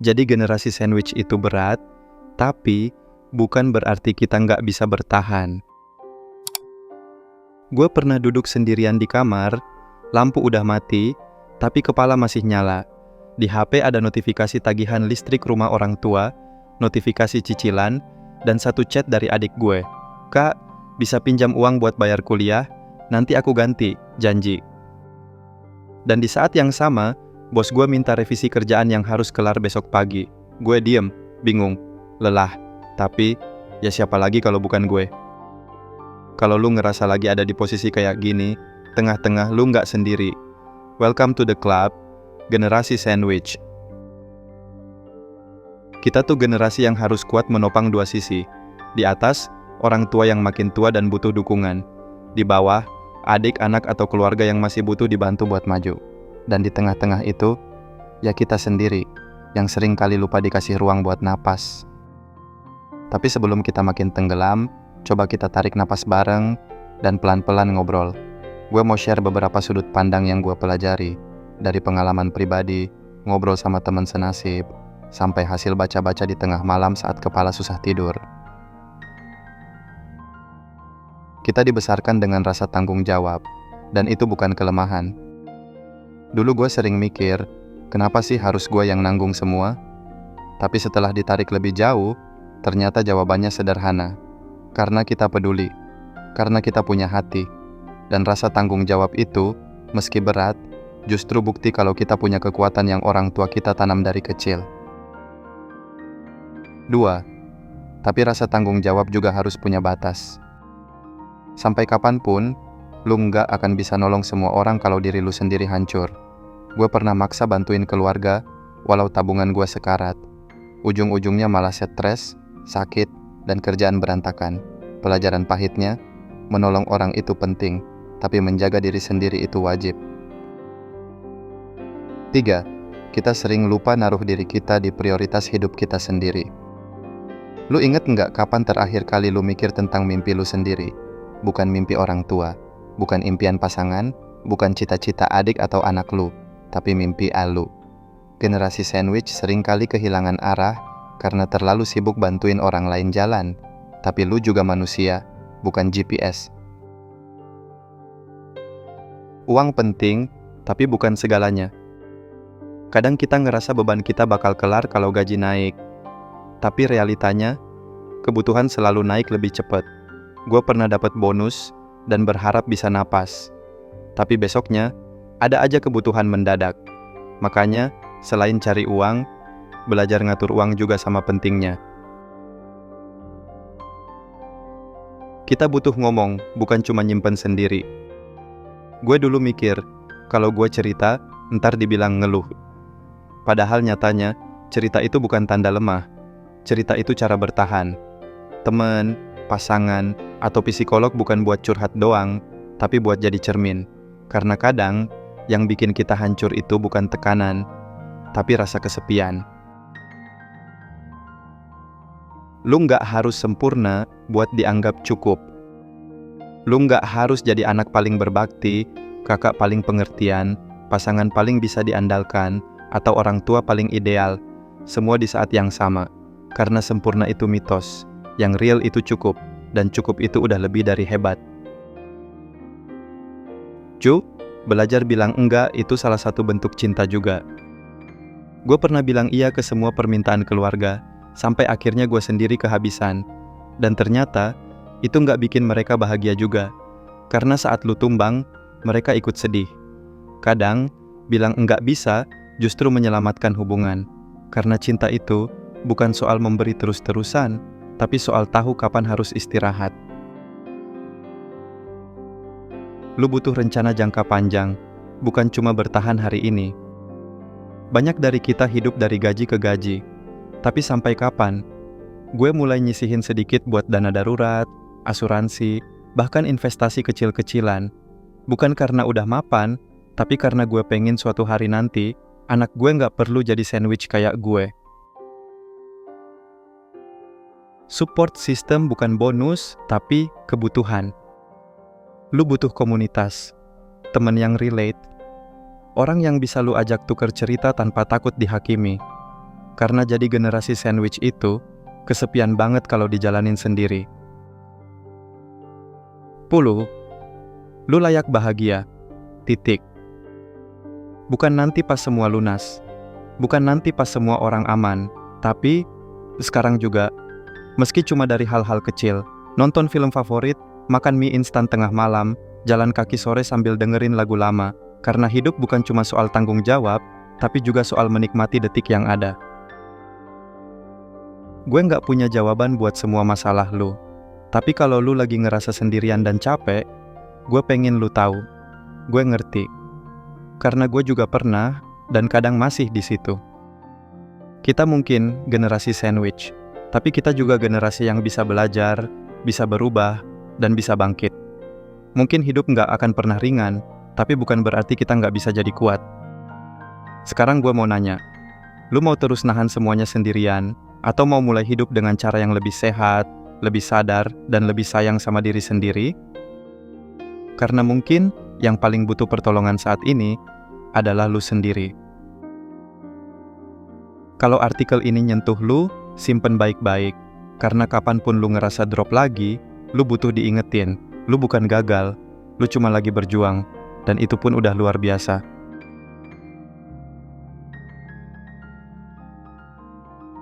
Jadi generasi sandwich itu berat, tapi bukan berarti kita nggak bisa bertahan. Gue pernah duduk sendirian di kamar, lampu udah mati, tapi kepala masih nyala. Di HP ada notifikasi tagihan listrik rumah orang tua, notifikasi cicilan, dan satu chat dari adik gue. "Kak, bisa pinjam uang buat bayar kuliah? Nanti aku ganti, janji." Dan di saat yang sama, bos gue minta revisi kerjaan yang harus kelar besok pagi. Gue diem, bingung, lelah. Tapi, ya siapa lagi kalau bukan gue? Kalau lu ngerasa lagi ada di posisi kayak gini, tengah-tengah lu nggak sendiri. Welcome to the club, generasi sandwich. Kita tuh generasi yang harus kuat menopang dua sisi. Di atas, orang tua yang makin tua dan butuh dukungan. Di bawah, adik, anak, atau keluarga yang masih butuh dibantu buat maju. Dan di tengah-tengah itu, ya kita sendiri, yang sering kali lupa dikasih ruang buat napas. Tapi sebelum kita makin tenggelam, coba kita tarik napas bareng, dan pelan-pelan ngobrol. Gue mau share beberapa sudut pandang yang gue pelajari, dari pengalaman pribadi, ngobrol sama teman senasib, sampai hasil baca-baca di tengah malam saat kepala susah tidur. Kita dibesarkan dengan rasa tanggung jawab, dan itu bukan kelemahan. Dulu gue sering mikir, kenapa sih harus gue yang nanggung semua? Tapi setelah ditarik lebih jauh, ternyata jawabannya sederhana. Karena kita peduli, karena kita punya hati, dan rasa tanggung jawab itu, meski berat, justru bukti kalau kita punya kekuatan yang orang tua kita tanam dari kecil. 2. Tapi rasa tanggung jawab juga harus punya batas. Sampai kapanpun, lu nggak akan bisa nolong semua orang kalau diri lu sendiri hancur. Gue pernah maksa bantuin keluarga, walau tabungan gue sekarat. Ujung-ujungnya malah stres, sakit, dan kerjaan berantakan. Pelajaran pahitnya, menolong orang itu penting, tapi menjaga diri sendiri itu wajib. 3. Kita sering lupa naruh diri kita di prioritas hidup kita sendiri. Lu inget nggak kapan terakhir kali lu mikir tentang mimpi lu sendiri? Bukan mimpi orang tua, bukan impian pasangan, bukan cita-cita adik atau anak lu, tapi mimpi lu. Generasi sandwich seringkali kehilangan arah karena terlalu sibuk bantuin orang lain jalan, tapi lu juga manusia, bukan GPS. Uang penting, tapi bukan segalanya. Kadang kita ngerasa beban kita bakal kelar kalau gaji naik, tapi realitanya, kebutuhan selalu naik lebih cepat. Gue pernah dapat bonus dan berharap bisa napas, tapi besoknya ada aja kebutuhan mendadak. Makanya, selain cari uang, belajar ngatur uang juga sama pentingnya. Kita butuh ngomong, bukan cuma nyimpen sendiri. Gue dulu mikir, kalau gue cerita, ntar dibilang ngeluh. Padahal nyatanya, cerita itu bukan tanda lemah. Cerita itu cara bertahan. Temen, pasangan, atau psikolog bukan buat curhat doang, tapi buat jadi cermin. Karena kadang, yang bikin kita hancur itu bukan tekanan, tapi rasa kesepian. Lu nggak harus sempurna buat dianggap cukup. Lu nggak harus jadi anak paling berbakti, kakak paling pengertian, pasangan paling bisa diandalkan, atau orang tua paling ideal. Semua di saat yang sama. Karena sempurna itu mitos, yang real itu cukup, dan cukup itu udah lebih dari hebat. Belajar bilang enggak itu salah satu bentuk cinta juga. Gue pernah bilang iya ke semua permintaan keluarga, sampai akhirnya gue sendiri kehabisan. Dan ternyata, itu nggak bikin mereka bahagia juga. Karena saat lu tumbang, mereka ikut sedih. Kadang, bilang enggak bisa justru menyelamatkan hubungan. Karena cinta itu bukan soal memberi terus-terusan, tapi soal tahu kapan harus istirahat. Lu butuh rencana jangka panjang, bukan cuma bertahan hari ini. Banyak dari kita hidup dari gaji ke gaji, tapi sampai kapan? Gue mulai nyisihin sedikit buat dana darurat, asuransi, bahkan investasi kecil-kecilan. Bukan karena udah mapan, tapi karena gue pengen suatu hari nanti, anak gue nggak perlu jadi sandwich kayak gue. Support system bukan bonus, tapi kebutuhan. Lu butuh komunitas, teman yang relate, orang yang bisa lu ajak tukar cerita tanpa takut dihakimi. Karena jadi generasi sandwich itu, kesepian banget kalau dijalanin sendiri. 10. Lu layak bahagia. Titik. Bukan nanti pas semua lunas. Bukan nanti pas semua orang aman. Tapi, sekarang juga. Meski cuma dari hal-hal kecil. Nonton film favorit, makan mie instan tengah malam, jalan kaki sore sambil dengerin lagu lama. Karena hidup bukan cuma soal tanggung jawab, tapi juga soal menikmati detik yang ada. Gue nggak punya jawaban buat semua masalah lu. Tapi kalau lu lagi ngerasa sendirian dan capek, gue pengen lu tahu. Gue ngerti. Karena gue juga pernah, dan kadang masih di situ. Kita mungkin generasi sandwich, tapi kita juga generasi yang bisa belajar, bisa berubah, dan bisa bangkit. Mungkin hidup nggak akan pernah ringan, tapi bukan berarti kita nggak bisa jadi kuat. Sekarang gue mau nanya, lu mau terus nahan semuanya sendirian, atau mau mulai hidup dengan cara yang lebih sehat, lebih sadar, dan lebih sayang sama diri sendiri? Karena mungkin yang paling butuh pertolongan saat ini adalah lu sendiri. Kalau artikel ini nyentuh lu, simpen baik-baik. Karena kapanpun lu ngerasa drop lagi, lu butuh diingetin. Lu bukan gagal, lu cuma lagi berjuang. Dan itu pun udah luar biasa.